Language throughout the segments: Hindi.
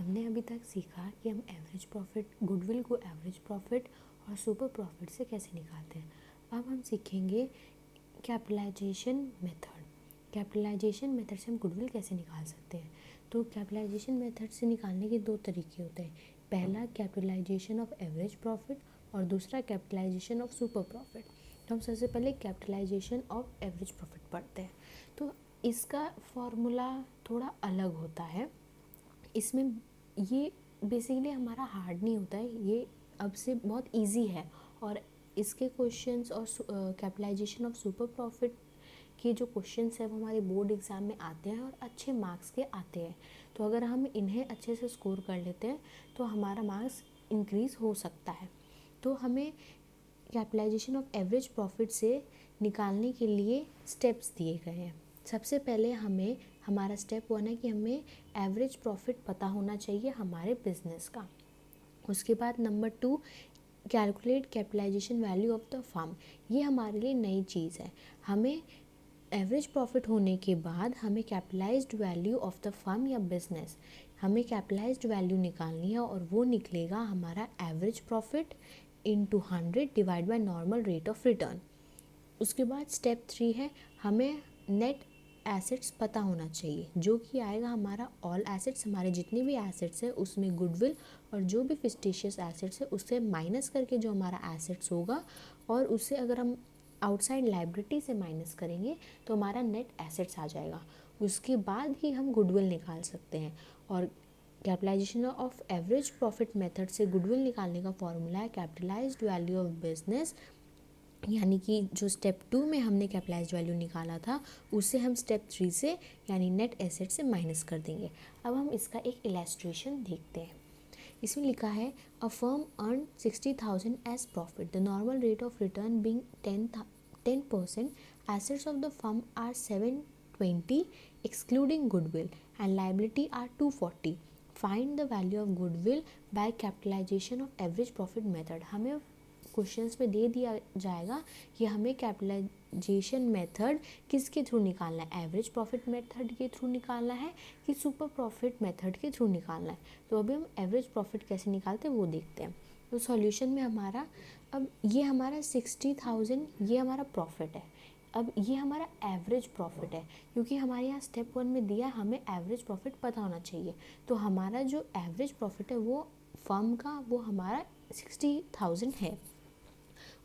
हमने अभी तक सीखा कि हम एवरेज प्रॉफिट, गुडविल को एवरेज प्रॉफिट और सुपर प्रॉफिट से कैसे निकालते हैं। अब हम सीखेंगे कैपिटलाइजेशन मेथड। कैपिटलाइजेशन मेथड से हम गुडविल कैसे निकाल सकते हैं। तो कैपिटलाइजेशन मेथड से निकालने के दो तरीके होते हैं। पहला कैपिटलाइजेशन ऑफ एवरेज प्रॉफिट और दूसरा कैपिटलाइजेशन ऑफ सुपर प्रॉफिट। तो हम सबसे पहले कैपिटलाइजेशन ऑफ एवरेज प्रॉफिट पढ़ते हैं। तो इसका फॉर्मूला थोड़ा अलग होता है। इसमें ये बेसिकली हमारा हार्ड नहीं होता है, ये अब से बहुत इजी है। और इसके क्वेश्चंस और कैपिटलाइजेशन ऑफ सुपर प्रॉफिट के जो क्वेश्चंस है वो हमारे बोर्ड एग्ज़ाम में आते हैं और अच्छे मार्क्स के आते हैं। तो अगर हम इन्हें अच्छे से स्कोर कर लेते हैं तो हमारा मार्क्स इंक्रीज़ हो सकता है। तो हमें कैपिटलाइजेशन ऑफ एवरेज प्रॉफिट से निकालने के लिए स्टेप्स दिए गए हैं। सबसे पहले हमें हमारा स्टेप 1 है कि हमें एवरेज प्रॉफिट पता होना चाहिए हमारे बिजनेस का। उसके बाद number 2, calculate capitalization value of the firm. ये हमारे लिए नई चीज़ है। हमें एवरेज प्रॉफिट होने के बाद हमें capitalised value of the firm या बिजनेस, हमें कैपिटलाइज्ड वैल्यू निकालनी है और वो निकलेगा हमारा average profit into 100 divide by normal rate of return. उसके बाद स्टेप 3 है, हमें नेट एसेट्स पता होना चाहिए, जो कि आएगा हमारा ऑल एसेट्स, हमारे जितने भी एसेट्स है उसमें गुडविल और जो भी फिक्टिशियस एसेट्स है उससे माइनस करके जो हमारा एसेट्स होगा, और उससे अगर हम आउटसाइड लायबिलिटी से माइनस करेंगे तो हमारा नेट एसेट्स आ जाएगा। उसके बाद ही हम गुडविल निकाल सकते हैं। और capitalization of average profit method से गुडविल निकालने का फॉर्मूला है कैपिटलाइज्ड वैल्यू ऑफ बिजनेस, यानी कि जो स्टेप 2 में हमने कैपिटलाइज्ड वैल्यू निकाला था उससे हम स्टेप 3 से यानी नेट एसेट से माइनस कर देंगे। अब हम इसका एक इलस्ट्रेशन देखते हैं। इसमें लिखा है a firm earn 60,000 as profit, the normal rate of return being 10%, assets of the firm are 720 excluding goodwill and liability are 240। Find the value of goodwill by capitalization of average profit method. हमें क्वेश्चंस में दे दिया जाएगा कि हमें कैपिटलाइजेशन मेथड किसके थ्रू निकालना है, एवरेज प्रॉफिट मेथड के थ्रू निकालना है कि सुपर प्रॉफिट मेथड के थ्रू निकालना है। तो अभी हम एवरेज प्रॉफिट कैसे निकालते हैं वो देखते हैं। तो सॉल्यूशन में हमारा, अब ये हमारा 60,000 ये हमारा प्रॉफिट है। अब ये हमारा एवरेज प्रॉफिट है, क्योंकि हमारे यहाँ स्टेप 1 में दिया हमें एवरेज प्रॉफिट पता होना चाहिए। तो हमारा जो एवरेज प्रॉफिट है वो फर्म का वो हमारा 60,000 है।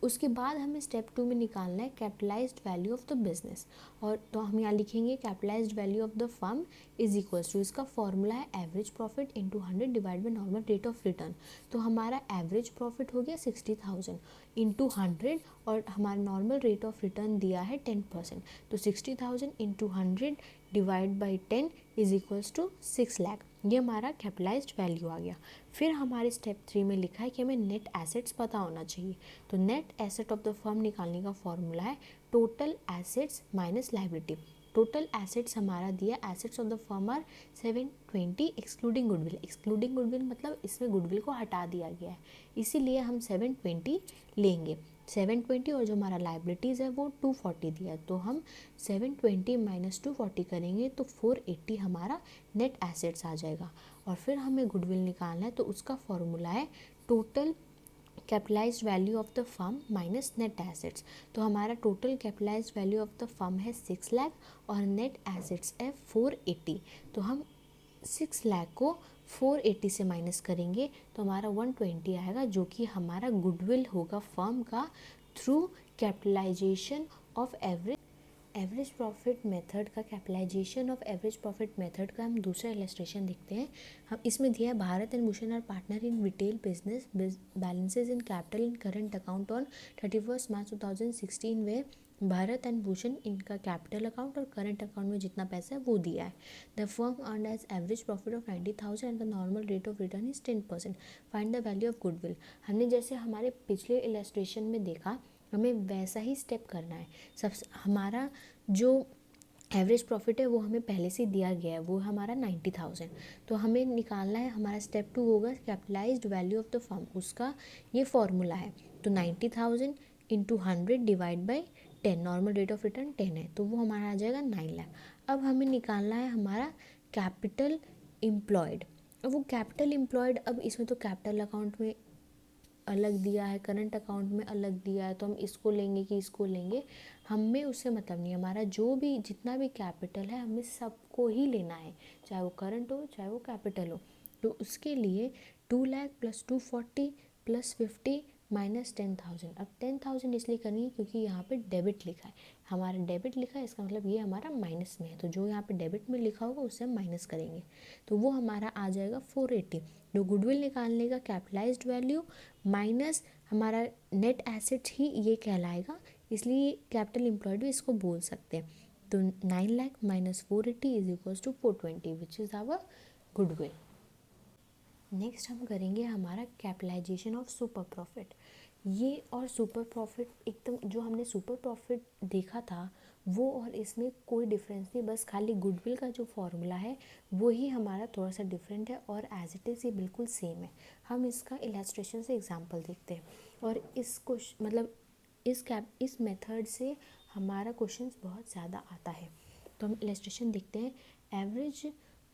उसके बाद हमें स्टेप 2 में निकालना है capitalized value of the business. और तो हम यहाँ लिखेंगे capitalized value of the firm is equals to, इसका फॉर्मूला है average profit into 100 divide by normal rate of return. तो हमारा एवरेज प्रॉफिट हो गया 60,000 इंटू 100 और हमारा नॉर्मल रेट ऑफ रिटर्न दिया है 10%। तो 60,000 into 100 divide by 10 is equals to 6 lakh. ये हमारा कैपिटलाइज्ड वैल्यू आ गया। फिर हमारे स्टेप 3 में लिखा है कि हमें नेट एसेट्स पता होना चाहिए। तो net asset of the firm निकालने का फॉर्मूला है total assets minus liability. Total assets हमारा दिया, assets of the firm are 720 excluding goodwill. Excluding goodwill मतलब इसमें गुडविल को हटा दिया गया है, इसीलिए हम 720 लेंगे। 720 और जो हमारा लायबिलिटीज़ है वो 240 दिया है, तो हम 720 माइनस 240 करेंगे तो 480 हमारा नेट एसेट्स आ जाएगा। और फिर हमें गुडविल निकालना है, तो उसका फॉर्मूला है total capitalised value of the firm minus net assets. तो हमारा total capitalised value of the firm है 6 लाख और नेट एसेट्स है 480। तो हम 6 लाख को 480 से माइनस करेंगे तो हमारा 120 आएगा, जो कि हमारा गुडविल होगा फर्म का through capitalisation of average profit method का। Capitalisation of average profit method का हम दूसरा इलस्ट्रेशन देखते हैं। हम इसमें दिया है Bharat and Bhushan are partner in retail business, balances in capital in current account on 31 March 2016 were Bharat and Bhushan इनका कैपिटल अकाउंट और करंट अकाउंट में जितना पैसा है वो दिया है। The firm earn as average profit of 90,000 and the normal rate of return is 10%। Find the value of goodwill. हमने जैसे हमारे पिछले इलस्ट्रेशन में देखा हमें वैसा ही स्टेप करना है। सबसे हमारा जो एवरेज प्रॉफिट है वो हमें पहले से दिया गया है, वो हमारा 90,000। तो हमें निकालना है, हमारा स्टेप 2 होगा capitalised value of the firm, उसका ये फॉर्मूला है। तो 90,000 into 100 divide by 10, normal rate of return 10 है, तो वो हमारा आ जाएगा 9 लाख। अब हमें निकालना है हमारा कैपिटल एम्प्लॉयड। अब वो कैपिटल एम्प्लॉयड, अब इसमें तो कैपिटल अकाउंट में अलग दिया है, करंट अकाउंट में अलग दिया है, तो हम इसको लेंगे कि इसको लेंगे, हमें उससे मतलब नहीं। हमारा जो भी जितना भी कैपिटल है हमें सबको ही लेना है, चाहे वो करंट हो चाहे वो कैपिटल हो। तो उसके लिए 2 लाख प्लस 240 प्लस 50 माइनस 10,000। अब 10,000 इसलिए करनी है क्योंकि यहाँ पे डेबिट लिखा है, हमारा डेबिट लिखा है, इसका मतलब ये हमारा माइनस में है, तो जो यहाँ पे डेबिट में लिखा होगा उससे हम माइनस करेंगे, तो वो हमारा आ जाएगा 480। जो गुडविल निकालने का कैपिटलाइज्ड वैल्यू माइनस हमारा नेट एसेट्स ही ये कहलाएगा, इसलिए कैपिटल एम्प्लॉयड भी इसको बोल सकते हैं। तो 9 lakh minus 480 is equals to 420 which is our goodwill. Next हम करेंगे हमारा कैपिटलाइजेशन ऑफ सुपर प्रॉफिट। ये और सुपर प्रॉफिट एकदम, जो हमने सुपर प्रॉफिट देखा था वो और इसमें कोई डिफरेंस नहीं, बस खाली गुडविल का जो फॉर्मूला है वो ही हमारा थोड़ा सा डिफरेंट है, और एज इट इज़ ये बिल्कुल सेम है। हम इसका इलस्ट्रेशन से एग्जांपल देखते हैं, और इस क्वेश्चन मतलब इस मेथड से हमारा क्वेश्चंस बहुत ज़्यादा आता है। तो हम इलस्ट्रेशन देखते हैं। Average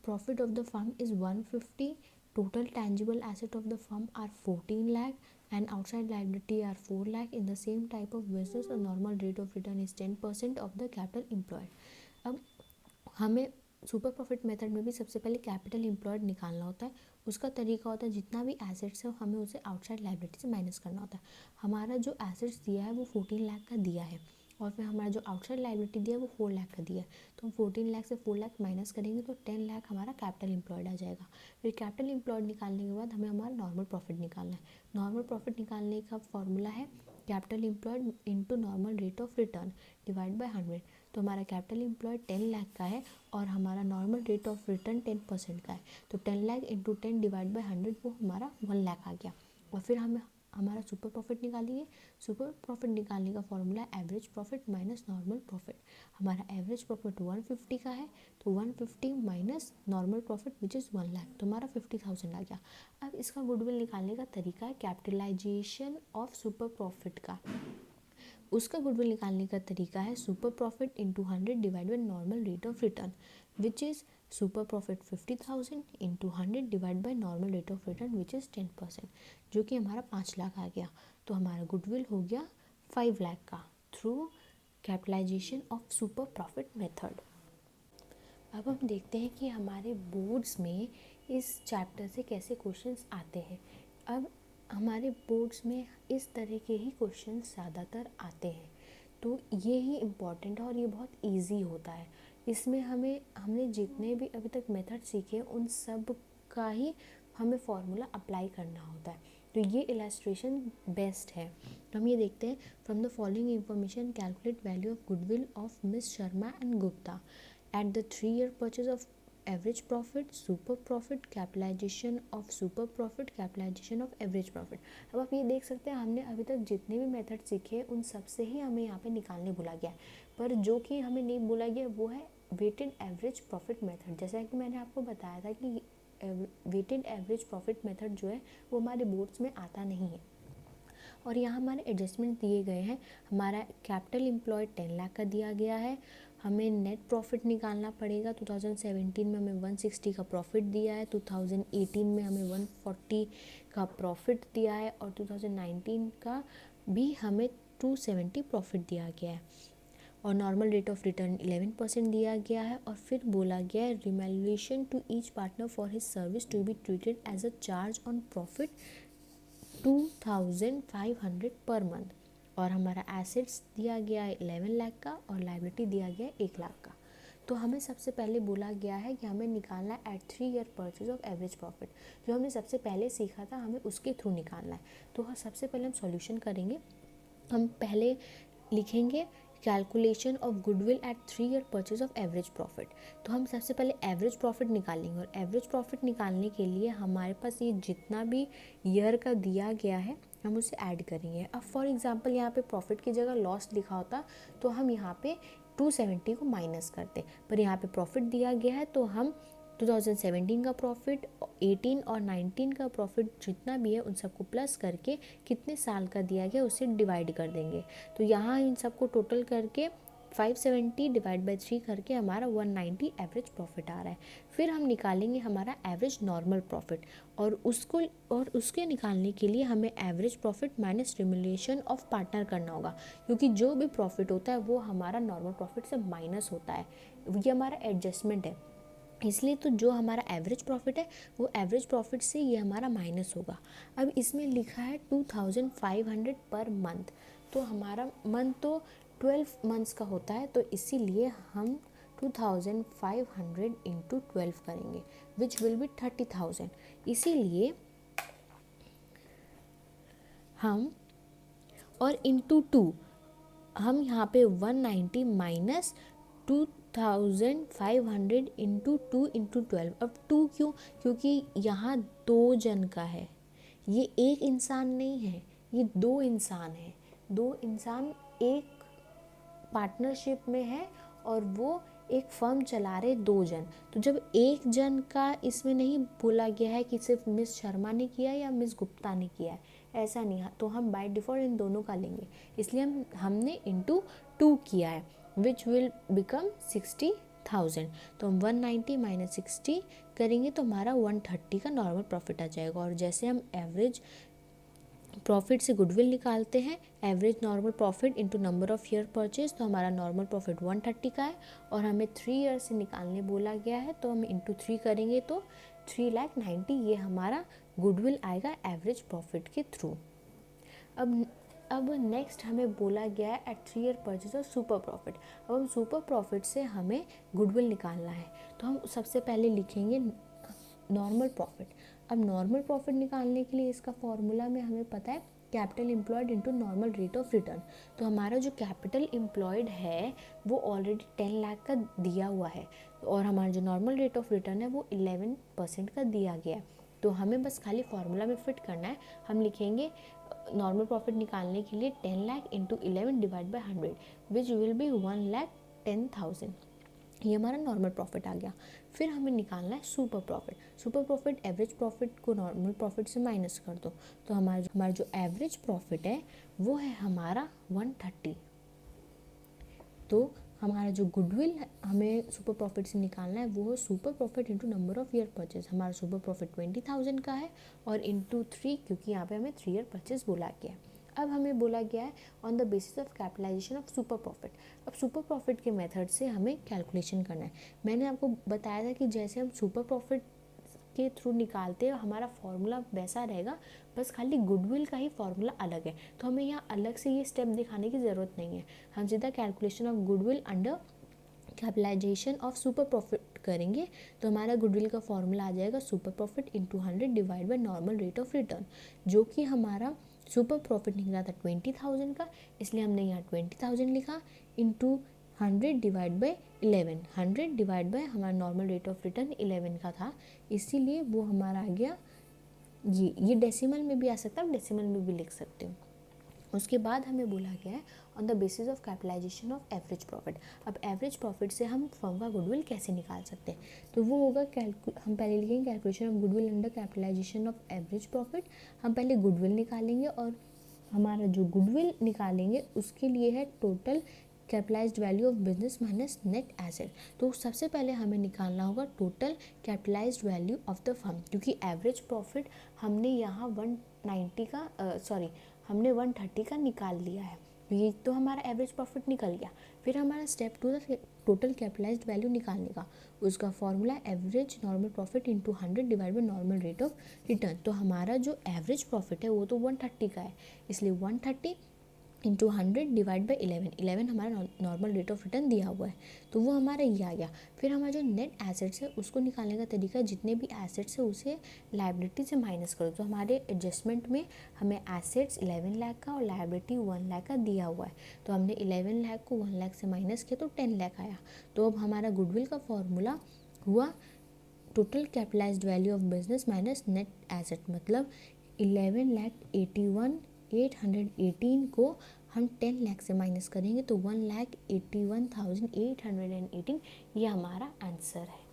profit of the firm is 150, total tangible asset of the firm are 14 lakh and outside liability are 4 lakh. In the same type of business a normal rate of return is 10% of the capital employed। अब हमें सुपर प्रॉफिट मेथड में भी सबसे पहले कैपिटल एम्प्लॉयड निकालना होता है। उसका तरीका होता है जितना भी एसेट्स है हमें उसे आउटसाइड लाइबिलिटी से माइनस करना होता है। हमारा जो एसेट्स दिया है वो 14 लाख का दिया है, और फिर हमारा जो आउटसाइड लाइबिलिटी दिया है वो 4 लाख का दिया है, तो हम 14 लाख से 4 लाख माइनस करेंगे तो 10 लाख हमारा कैपिटल एम्प्लॉयड आ जाएगा। फिर कैपिटल एम्प्लॉयड निकालने के बाद हमें हमारा नॉर्मल प्रॉफिट निकालना है। नॉर्मल प्रॉफिट निकालने का फॉर्मूला है capital employed into normal rate of return divide by 100। तो हमारा कैपिटल एम्प्लॉयड 10 लाख का है और हमारा नॉर्मल रेट ऑफ रिटर्न 10% का है, तो 10 लाख इंटू 10 डिवाइड बाय 100 वो हमारा 1 लाख आ गया। और फिर हम हमारा सुपर प्रॉफिट निकालिए। सुपर प्रॉफिट निकालने का formula average profit minus normal profit. हमारा एवरेज प्रॉफिट 150 का है, तो 150 minus normal profit which is 1 lakh, तो हमारा 50,000 आ गया। अब इसका गुडविल निकालने का तरीका है कैपिटलाइजेशन ऑफ सुपर प्रॉफिट का। उसका गुडविल निकालने का तरीका है super profit into 100 divide by normal rate of return which is super profit 50,000 into 100 divide by normal rate of return which is 10%, जो कि हमारा 5 लाख आ गया। तो हमारा गुडविल हो गया 5 लाख का through capitalisation of super profit method. अब हम देखते हैं कि हमारे बोर्ड्स में इस चैप्टर से कैसे क्वेश्चंस आते हैं। अब हमारे बोर्ड्स में इस तरह के ही क्वेश्चंस ज़्यादातर आते हैं, तो ये ही इम्पॉर्टेंट है और ये बहुत इजी होता है। इसमें हमने जितने भी अभी तक मेथड सीखे उन सब का ही हमें फॉर्मूला अप्लाई करना होता है, तो ये इलस्ट्रेशन बेस्ट है। तो हम ये देखते हैं। From the following information calculate value of goodwill of miss Sharma and Gupta at the 3-year purchase of average profit, super profit, capitalization of super profit, capitalization of average profit। अब आप ये देख सकते हैं हमने अभी तक जितने भी मेथड सीखे उन सब से ही हमें यहाँ पे निकालने बोला गया है, पर जो कि हमें नहीं बोला गया वो है वेटेड एवरेज प्रॉफिट मेथड। जैसा कि मैंने आपको बताया था कि वेटेड एवरेज प्रॉफिट मेथड जो है वो हमारे बोर्ड्स में आता नहीं है, और यहाँ हमारे एडजस्टमेंट दिए गए हैं। हमारा कैपिटल एम्प्लॉयड 10 लाख का दिया गया है, हमें नेट प्रॉफिट निकालना पड़ेगा। 2017 में हमें 160 का प्रॉफिट दिया है, 2018 में हमें 140 का प्रॉफिट दिया है, और 2019 का भी हमें 270 प्रॉफिट दिया गया है, और नॉर्मल रेट ऑफ रिटर्न 11% दिया गया है। और फिर बोला गया है remuneration to each partner for his service to be treated as a charge on profit 2500 per month, और हमारा एसेट्स दिया गया है 11 लाख का और लाइबिलिटी दिया गया है 1 लाख का। तो हमें सबसे पहले बोला गया है कि हमें निकालना है at 3-year purchase of average profit, जो हमने सबसे पहले सीखा था हमें उसके थ्रू निकालना है। तो सबसे पहले हम सॉल्यूशन करेंगे। हम पहले लिखेंगे calculation of goodwill at 3-year purchase of average profit. तो हम सबसे पहले एवरेज प्रॉफिट निकालेंगे, और एवरेज प्रॉफिट निकालने के लिए हमारे पास ये जितना भी ईयर का दिया गया है हम उसे ऐड करेंगे। अब फॉर एग्जांपल यहाँ पे प्रॉफिट की जगह लॉस लिखा होता तो हम यहाँ पे 270 को माइनस करते, पर यहाँ पे प्रॉफिट दिया गया है तो हम 2017 का प्रॉफिट, 18 और 19 का प्रॉफिट जितना भी है उन सबको प्लस करके कितने साल का दिया गया उसे डिवाइड कर देंगे। तो यहाँ इन सबको टोटल करके 570 डिवाइड बाई 3 करके हमारा 190 एवरेज प्रॉफिट आ रहा है। फिर हम निकालेंगे हमारा एवरेज नॉर्मल प्रॉफिट, और उसके निकालने के लिए हमें average profit minus remuneration of partner करना होगा, क्योंकि जो भी प्रॉफिट होता है वो हमारा नॉर्मल प्रॉफिट से माइनस होता है। ये हमारा एडजस्टमेंट है, इसलिए तो जो हमारा एवरेज प्रॉफिट है वो एवरेज प्रॉफिट से ये हमारा माइनस होगा। अब इसमें लिखा है 2500 पर मंथ, तो हमारा मंथ तो 12 मंथ्स का होता है, तो इसीलिए हम 2500 इंटू 12 करेंगे, विच विल बी 30,000। इसीलिए हम और इंटू 2 हम यहाँ पे 190 माइनस 2500 इंटू 2 इंटू 12। अब 2 क्यों? क्योंकि यहाँ 2 जन का है, ये एक इंसान नहीं है, ये 2 इंसान है। 2 इंसान एक पार्टनरशिप में है और वो एक फर्म चला रहे 2 जन। तो जब एक जन का इसमें नहीं बोला गया है कि सिर्फ मिस शर्मा ने किया या मिस गुप्ता ने किया है, ऐसा नहीं है, तो हम बाय डिफ़ॉल्ट इन दोनों का लेंगे, इसलिए हमने इंटू 2 किया है, विच विल बिकम 60,000। तो हम 190 माइनस 60 करेंगे तो हमारा 130 का नॉर्मल प्रॉफिट आ जाएगा। और जैसे हम एवरेज प्रॉफिट से गुडविल निकालते हैं, average normal profit into number of year purchase, तो हमारा नॉर्मल प्रॉफिट 130 का है, और हमें 3 ईयर से निकालने बोला गया है, तो हम इंटू 3 करेंगे तो 3,90,000 ये हमारा गुडविल आएगा एवरेज प्रॉफिट के थ्रू। अब नेक्स्ट हमें बोला गया है एट 3 ईयर परचेज और सुपर प्रॉफिट। अब हम सुपर प्रॉफिट से हमें गुडविल निकालना है, तो हम सबसे पहले लिखेंगे नॉर्मल प्रॉफिट। अब नॉर्मल प्रॉफिट निकालने के लिए इसका फॉर्मूला में हमें पता है capital employed into normal rate of return. तो हमारा जो कैपिटल एम्प्लॉयड है वो ऑलरेडी 10 लाख का दिया हुआ है, और हमारा जो नॉर्मल रेट ऑफ रिटर्न है वो 11% का दिया गया है। तो हमें बस खाली फार्मूला में फिट करना है। हम लिखेंगे नॉर्मल प्रॉफिट निकालने के लिए 10 lakh into 11 divide by 100 which will be 1,10,000। ये हमारा नॉर्मल प्रॉफिट आ गया। फिर हमें निकालना है super profit. Super profit average profit को नॉर्मल प्रॉफिट से माइनस कर दो, तो हमारा जो एवरेज प्रॉफिट है वो है हमारा 130। तो हमारा जो गुडविल हमें सुपर प्रॉफिट से निकालना है वो है super profit into number of year purchase. हमारा सुपर प्रॉफिट 20,000 का है, और इंटू 3, क्योंकि यहाँ पे हमें 3 ईयर परचेज बोला गया है। अब हमें बोला गया है on the basis of capitalization of super profit. अब सुपर प्रॉफिट के मेथड से हमें कैलकुलेशन करना है। मैंने आपको बताया था कि जैसे हम सुपर प्रॉफिट के थ्रू निकालते हैं हमारा फॉर्मूला वैसा रहेगा, बस खाली गुडविल का ही फॉर्मूला अलग है, तो हमें यहाँ अलग से ये स्टेप दिखाने की ज़रूरत नहीं है। हम सीधा calculation of goodwill under capitalization of super profit करेंगे, तो हमारा गुडविल का फॉर्मूला आ जाएगा super profit into 100 divide by normal rate of return, जो कि हमारा सुपर प्रॉफिट निकला था 20,000 का, इसलिए हमने यहाँ 20,000 लिखा, into 100 divide by 11। 100 divide by हमारा नॉर्मल रेट ऑफ रिटर्न 11 का था, इसीलिए वो हमारा आ गया ये डेसिमल में भी आ सकता है, डेसिमल में भी लिख सकते हो। उसके बाद हमें बोला गया है on the basis of capitalization of average profit. अब एवरेज प्रॉफिट से हम फर्म का गुडविल कैसे निकाल सकते हैं, तो वो होगा हम पहले लिखेंगे calculation of goodwill under capitalization of average profit. हम पहले गुडविल निकालेंगे, और हमारा जो गुडविल निकालेंगे उसके लिए है total capitalised value of business minus net asset. तो सबसे पहले हमें निकालना होगा total capitalised value of the firm, क्योंकि एवरेज प्रॉफिट हमने यहाँ 190 का हमने 130 का निकाल लिया है, ये तो हमारा एवरेज प्रॉफिट निकल गया। फिर हमारा स्टेप 2 था टोटल कैपिटलाइज्ड वैल्यू निकालने का, उसका formula average normal profit into 100 divide by normal rate of return. तो हमारा जो एवरेज प्रॉफिट है वो तो 130 का है, इसलिए 130 इंटू 100 डिवाइड बाई 11 हमारा नॉर्मल रेट ऑफ रिटर्न दिया हुआ है, तो वो हमारा ये आ गया। फिर हमारा जो नेट एसेट्स है उसको निकालने का तरीका, जितने भी एसेट्स है उसे लायबिलिटी से माइनस करो। तो हमारे एडजस्टमेंट में हमें एसेट्स 11 लाख का और लायबिलिटी 1 लाख का दिया हुआ है, तो हमने 11 लाख को 1 लाख से माइनस किया तो 10 लाख आया। तो अब हमारा गुडविल का फॉर्मूला हुआ total capitalised value of business minus net asset, मतलब 11,81,818 को हम 10 लाख से माइनस करेंगे तो 1,81,818 ये हमारा आंसर है।